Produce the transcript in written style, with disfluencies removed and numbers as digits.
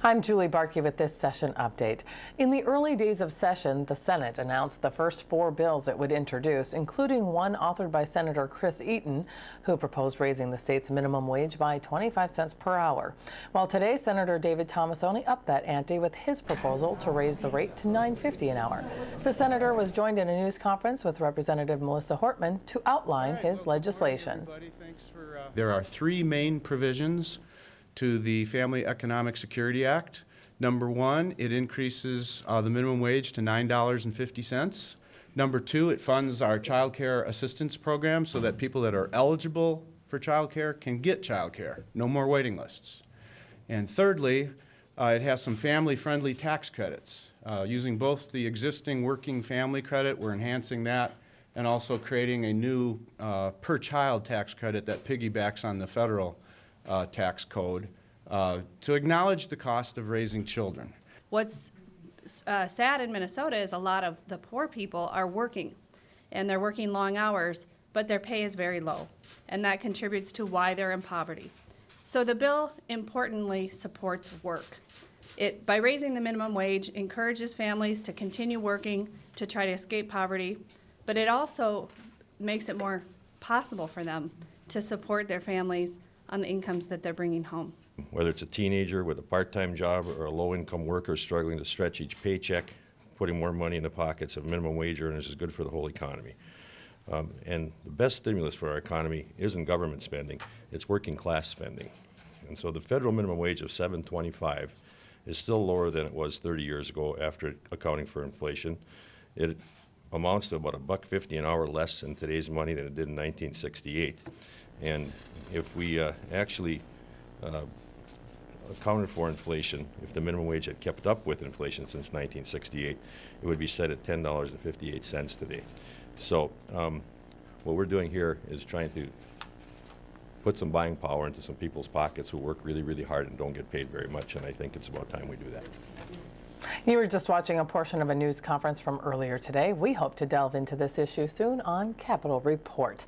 I'm Julie Barkey with this session update. In the early days of session, the Senate announced the first 4 bills it would introduce, including one authored by Senator Chris Eaton, who proposed raising the state's minimum wage by 25 cents per hour. While today, Senator David Tomassoni upped that ante with his proposal to raise the rate to $9.50 an hour. The senator was joined in a news conference with Representative Melissa Hortman to outline his legislation. There are 3 main provisions to the Family Economic Security Act. Number 1, it increases the minimum wage to $9.50. Number 2, it funds our child care assistance program so that people that are eligible for child care can get child care. No more waiting lists. And thirdly, it has some family-friendly tax credits. Using both the existing working family credit, we're enhancing that, and also creating a new per-child tax credit that piggybacks on the federal tax code to acknowledge the cost of raising children. What's sad in Minnesota is a lot of the poor people are working, and they're working long hours, but their pay is very low, and that contributes to why they're in poverty. So the bill importantly supports work. It, by raising the minimum wage, encourages families to continue working to try to escape poverty, but it also makes it more possible for them to support their families on the incomes that they're bringing home. Whether it's a teenager with a part-time job or a low-income worker struggling to stretch each paycheck, putting more money in the pockets of minimum wage earners is good for the whole economy. And the best stimulus for our economy isn't government spending, it's working class spending. And so the federal minimum wage of $7.25 is still lower than it was 30 years ago after accounting for inflation. It amounts to about $1.50 an hour less in today's money than it did in 1968. And if we actually accounted for inflation, if the minimum wage had kept up with inflation since 1968, it would be set at $10.58 today. So what we're doing here is trying to put some buying power into some people's pockets who work really, really hard and don't get paid very much, and I think it's about time we do that. You were just watching a portion of a news conference from earlier today. We hope to delve into this issue soon on Capitol Report.